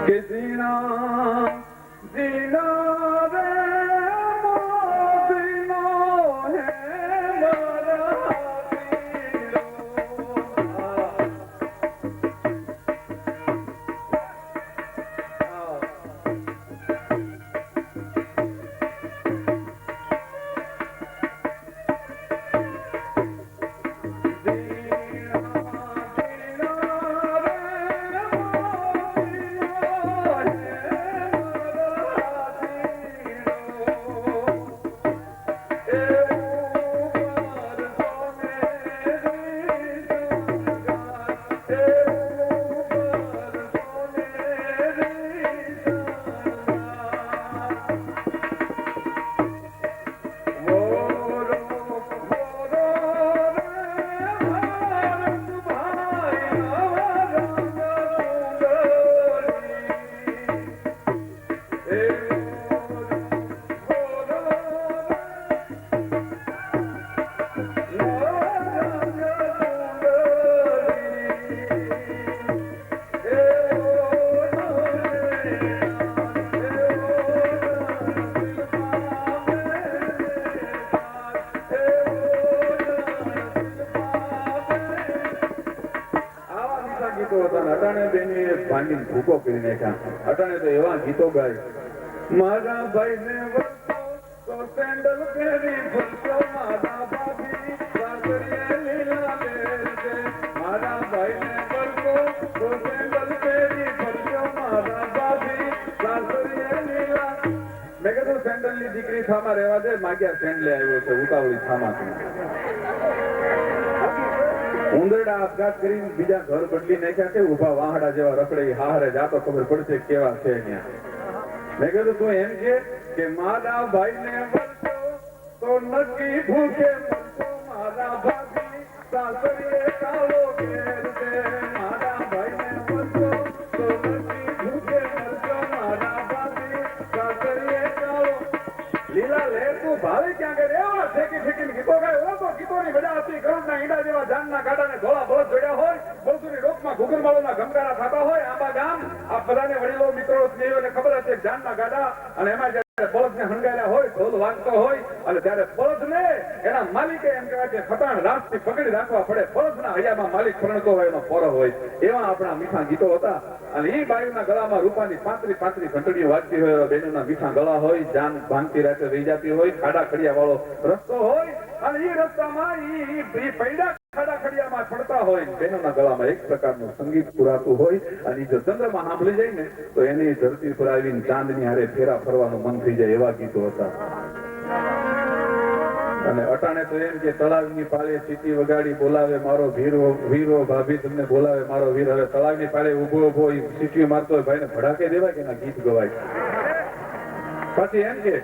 કે જીણા જીણા રે મોતીનો હે મારા પીરો. ભૂકો કરી નાખ્યા. અટાણે તો એવા ગીતો ગાય, મારા ભાઈ ને તો સેન્ડલ પહેરી ફરશો, મારા ભાભી સાસરીએ લીલા લેશે. મારા ભાઈ ને તો સેન્ડલ પહેરી ફરશો, મારા ભાભી સાસરીએ લીલા. મેં કીધું સેન્ડલ ની દીકરી થામા રહેવા દે, માગ્યા સેન્ડલે આવ્યો છે ઉતાવળી થામાથી. ઉંદરડા આપઘાત કરીને બીજા ઘર બદલી નાખ્યા છે, ઉભા વાહડા જેવા રખડે. હારે જાતો ખબર પડશે કેવા છે ત્યાં. મેં કીધું તું એમ કે મારા ભાઈ ને વળતો તો નક્કી ભૂખે મરતો, મારા ભાભી સાસરીએ કાળો ઘેર છે. મારા ભાઈ ને વળતો તો નક્કી ભૂખે મરતો, મારા ભાભી સાસરીએ કાળો. લીલા લહેર તું ભાવે ક્યાં કરે એવા ઠેકી ઠેકીને ગીતો ગાય. તો ગીતોની મજા હતી. ગરુડના ઈંડા જેવા જાનના કાંટાને ધોળા બળદ જોડ્યા હોય, બળસુરી રોકમાં ઘુગરમાળોના ઘમકારા થતા હોય. આંબા ગામ આ બધાને વડીલો મિત્રો સ્નેહીઓને ખબર હશે જાનના ગાડા. અને એમાં જયારે બળદને હંગાર્યા હોય, ઢોલ વાગતો હોય, અને ત્યારે બળદને એના માલિકે એમ કહેવાય કે ખટાણ રાતથી પકડી રાખવા પડે. બળદના હૈયામાં માલિક ફરણતો હોય, એનો પોરો હોય. એવા આપણા મીઠા ગીતો હતા. અને એ બાયુના ગળામાં રૂપાની પાંતરી ઘંટડીઓ વાગતી હોય, બેનોના મીઠા ગળા હોય, જાન ભાંગતી રાતે રહી જતી હોય, ખાડા ખડિયા વાળો રસ્તો હોય, અને એ રસ્તામાં ઈ પૈડા ખાડા ખડિયામાં પડતા હોય, બેનોના ગળામાં એક પ્રકારનું સંગીત પુરાતું હોય. અને જો ચંદ્રમાં સાંભળી જાય ને તો એની ધરતી પર આવીને ચાંદની હારે ફેરા ફરવાનું મન થઈ જાય. એવા ગીતો હતા. અને અટાણે તો એમ કે તળાવની પાળે સીટી વગાડી બોલાવે મારો વીરો, ભાભી તમને બોલાવે મારો વીર. હવે તળાવની પાળે ઉભો સીટી મારતો હોય, ભાઈને ભડાકે દેવાય કે ના ગીત ગવાય. પછી એમ કે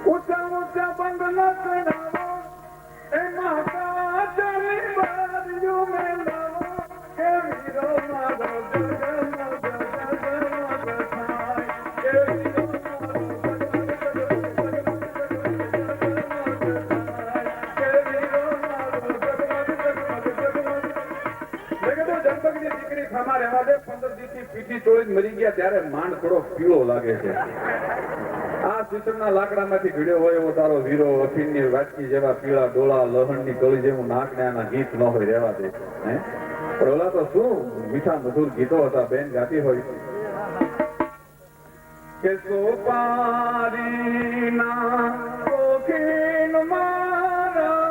ઊંચા ઊંચા બંગલા ચડાવો, એમાં કાચની બારીઓ મેલાવો, કે વીરો મારો મરી ગયા ત્યારે માંડ થોડો પીળો લાગે છે. આ શીશમના લાકડામાંથી ભીડ્યો હોય એવો તારો વીરો, અફીણની વાટકી જેવા પીળા ડોળા, લહણની કળી જેવું નાક ને આના ગીત ન હોય રહેવા દે. પણ ઓલા તો શું મીઠા મધુર ગીતો હતા. બેન ગાતી હોય કે સોપારીના કોકીન મારા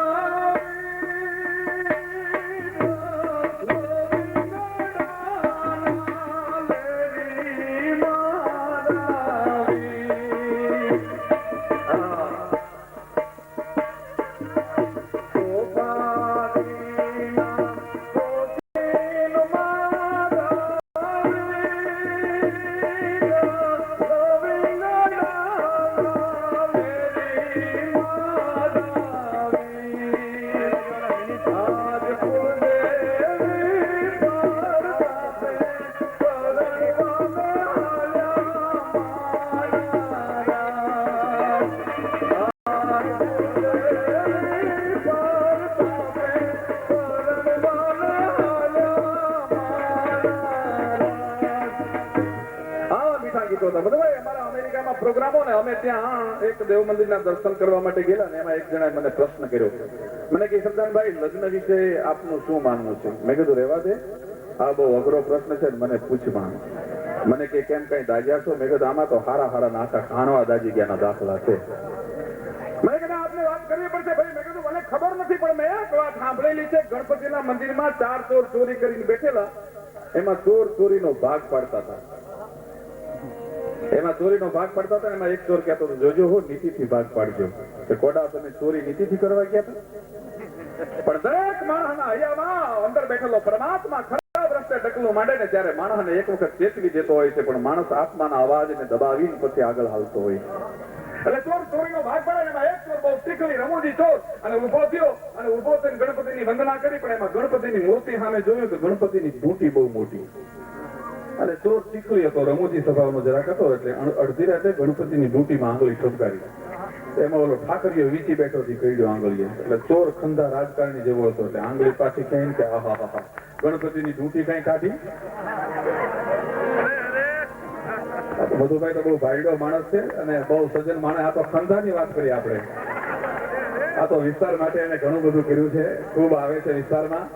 ગીતો હતા. બધા અમારા અમેરિકામાં પ્રોગ્રામો ને અમે ત્યાં એક દેવ મંદિરના દર્શન કરવા માટે ગયેલા ને એમાં એક જણાએ મને પ્રશ્ન કર્યો. મને કે સરદારભાઈ લગ્ન વિશે આપનું શું માનવું છે? મેં કીધું રહેવા દે, આ બહુ અઘરો પ્રશ્ન છે, મને પૂછમાં. મને કે કેમ કઈ દાજ્યા છો? મેં કીધું આમાં તો હારા હારા નાકા ખાણવા દાજી ગયાના દાખલા છે. મેં કીધું આપને વાત કરવી પડશે ભાઈ. મેં કીધું મને ખબર નથી પણ મેં એક વાત સાંભળેલી છે. ગણપતિના મંદિરમાં 4 ચોર ચોરી કરીને બેઠેલા, એમાં ચોરીનો ભાગ પાડતા હતા. એમાં એક ચોર કહેતો હતો જોજો હો નીતિથી ભાગ પાડજો. કે કોડા તમે ચોરી નીતિથી કરવા ગયા હતા? પણ દરેક માણસના હૈયામાં અંદર બેઠેલો પરમાત્મા ખરાબ રસ્તે ડગલું માંડે ને ત્યારે માણસને એક વખત ચેતવી દેતો હોય છે, પણ માણસ આત્માના અવાજને દબાવીને પછી આગળ હાલતો હોય. એટલે ચોરીનો ભાગ પાડે. એમાં એક ચોર બહુ તીખલી રમૂજી ચોર અને ઉભો થયો અને ઉભો થઈને ગણપતિની વંદના કરી. પણ એમાં ગણપતિની મૂર્તિ સામે જોયું તો ગણપતિની બૂટી બહુ મોટી અને ચોર તીખલી હતો, રમૂજી સ્વભાવનો જરાક હતો. એટલે અડધી રાતે ગણપતિની બૂટીમાં આંગળી ઠપકારી. એમાં ઓલો ઠાકરીઓ વીચી બેઠો થી કહ્યો આંગળીએ. એટલે ચોર ખંધા રાજકારણી જેવો હતો એટલે આંગળી પાછી કહીને કે આહા ગણપતિની બૂટી કઈ કાઢી. મધુભાઈ તો બહુ ભાઈડો માણસ છે અને બહુ સજ્જન માણસ. આ તો ખંધાની વાત કરી આપણે. આ તો વિસ્તાર માટે એને ઘણું બધું કર્યું છે. ખૂબ આવે છે વિસ્તારમાં.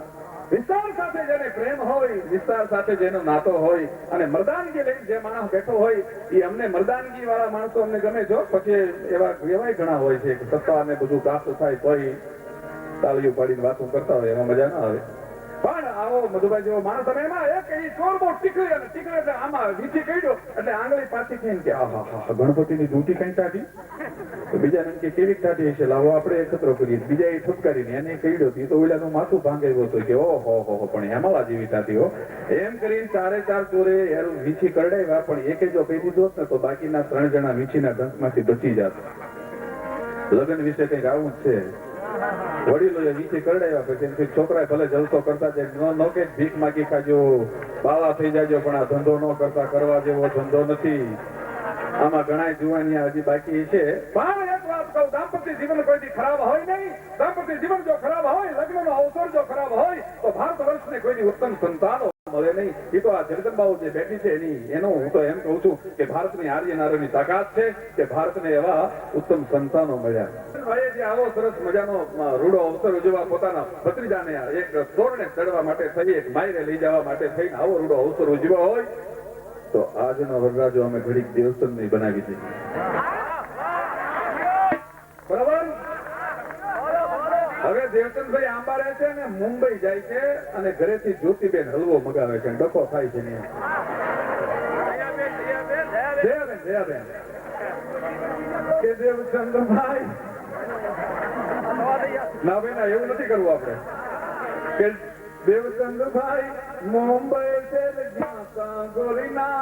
વિસ્તાર સાથે જેને પ્રેમ હોય, વિસ્તાર સાથે જેનો નાતો હોય અને મર્દાનગી લઈને જે માણસ બેઠો હોય એ અમને મર્દાનગી વાળા માણસો અમને ગમે છો. પછી એવા ઘણા હોય છે કે સત્તા ને બધું પ્રાપ્ત થાય તોય તાળીઓ પાડીને વાતો કરતા હોય, એમાં મજા ના આવે. પણ આવો મધુભાઈ જેવો માણસ તમે એમાં એક એ ચોર બહુ ટીકડી અને ટીકડી એટલે આમાં વીચી કહ્યો એટલે આંગળી પાછી થઈને કે આહા ગણપતિની ડૂટી કઈ કાઢી. તો બીજાને કે કેવી કાઢી હશે, લાવો આપણે એકત્રો કરીએ. બીજા એ ઠપકારીને એને કહ્યો હતી તો ઓલાનું માથું ભાંગાવ્યું હતું કે ઓહો પણ હેમાલા જેવી થતી હો. એમ કરીને 4 ચોરે વીછી કરડાવ્યા. પણ એકે જો કહી દીધો ને તો બાકીના 3 જણા વીછીના ડંખમાંથી બચી જાત. લગ્ન વિશે કઈક આવું જ છે. વડીલોએ વીછી કરડાવ્યા પછી છોકરાએ ભલે જલસો કરતા નો કે ભીખ માગી ખાજો, બાવા થઈ જાજો, પણ આ ધંધો ન કરતા, કરવા જેવો ધંધો નથી. આમાં ઘણા જુવાનિયા હજી બાકી છે. પણ એક વાત કહું, દાંપત્ય જીવન કોઈથી ખરાબ હોય નહીં. દાંપત્ય જીવન જો ખરાબ હોય, લગ્નનો અવસર જો ખરાબ હોય તો ભારત વર્ષને કોઈની ઉત્તમ સંતાનો મળે નહીં. એ તો આ જગદંબાઓ જે બેઠી છે એનો હું તો એમ કહું છું કે ભારતની આર્ય નારીની તાકાત છે કે ભારતને એવા ઉત્તમ સંતાનો મળ્યા. જે આવો સરસ મજાનો રૂડો અવસર ઉજવવા પોતાના ભત્રીજાને એક તોરણે ચડવા માટે થઈ, એક માયરે લઈ જવા માટે થઈને આવો રૂડો અવસર ઉજવવા હોય તો આજનો વરરાજો અમે ઘડીક દેવસ્થાન ની બનાવી છે. બરાબર. હવે દેવચંદભાઈ આંબા રહે છે ને મુંબઈ જાય છે અને ઘરેથી જ્યોતિબેન હલવો મગાવે છે, ડખો થાય છે. દયાબેન કે દેવચંદભાઈ ના બેન એવું નથી કરવું આપણે કે દેવચંદભાઈ મુંબઈ છે ગોરીના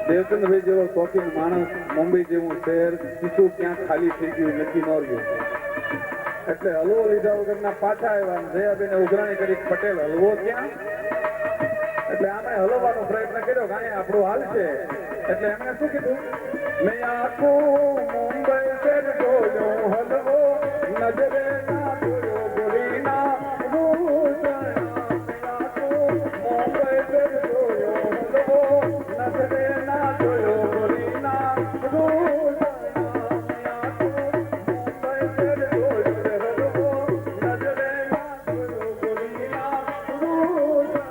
દેવચંદભાઈ જેવો શોખીન માણસ, મુંબઈ જેવું શહેર શું ક્યાં ખાલી થઈ ગયું નક્કી ન રહ્યું. એટલે હલવો લીધા વગરના પાછા આવ્યા. જયાબેને ઉઘરાણી કરી પટેલ હલવો ક્યાં, એટલે આમે હલવાનો પ્રયત્ન કર્યો કે અહીંયા આપણું હાલ છે. એટલે એમણે શું કીધું, મેં આખું મુંબઈ શહેર જોયો હલવો, નજરે ના જોયો ગોરીના ભૂષણ. મુંબઈ શહેર જોયો હલવો, નજરે ના જોયો ગોરીના ભૂષણ. મુંબઈ શહેર જોયો હલવો, નજરે ના જોયો ગોરીના ભૂષણ.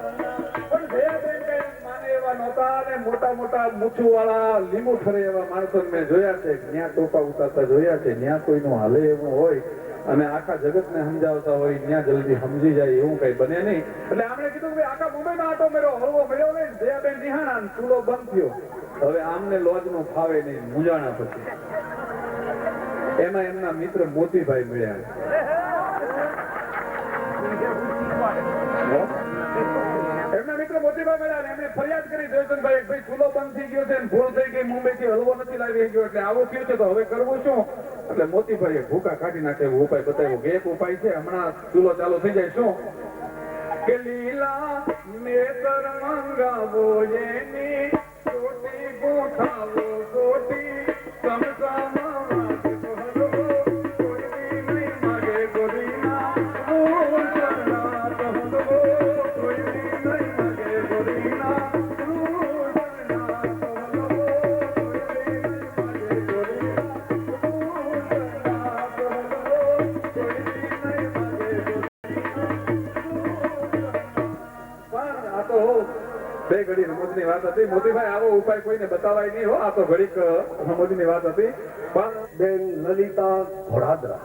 મોટા મોટા મૂછું વાળા લીંબુ ઠરે એવા માણસો મેં જોયા છે, ત્યાં ટોપા ઉતારતા જોયા છે. ત્યાં કોઈનું હાલે એવું હોય અને આખા જગતને સમજાવતા હોય ત્યાં જલ્દી સમજી જાય એવું કઈ બને નહીં. એટલે આપણે કીધું કે આખા મુંબઈમાં આટો મેળો હળવો મળ્યો નહીં. દયાબેન નિહાણા ચૂલો બંધ થયો. હવે આમને લોજનું ફાવે નહીં, મૂંઝાણા પછી. એમાં એમના મિત્ર મોતીભાઈ મળ્યા. એમના મિત્ર મોતીભાઈ મળ્યા. એમને ફરિયાદ કરી જયચંદભાઈ, ભાઈ ચૂલો બંધ થઈ ગયો છે, ભૂલ થઈ ગઈ, મુંબઈ થી હલવો નથી લાવી ગયો, એટલે આવું થયું છે તો હવે કરવું શું? એટલે મોતીભાઈએ ભૂકા કાઢી નાખે એવો ઉપાય બતાવ્યો કે એક ઉપાય છે, હમણાં ચૂલો ચાલુ થઈ જાય. શું કે લીલા નેતર મંગાવો એની ચોટી ગોઠાવો ચોટી સમસામાં બે ઘડી રમૂજની વાત હતી. મોતીભાઈ આવો ઉપાય કોઈને બતાવાય નહીં હો. આ તો ઘડીક રમૂજની વાત હતી. પણ બેન લલિતા ઘોડાદરા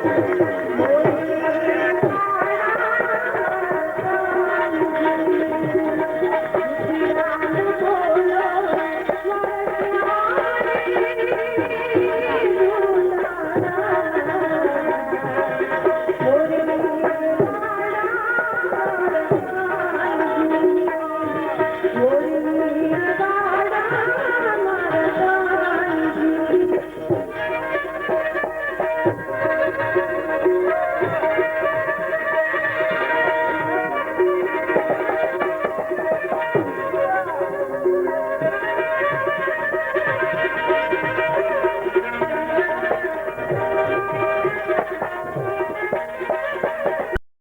છે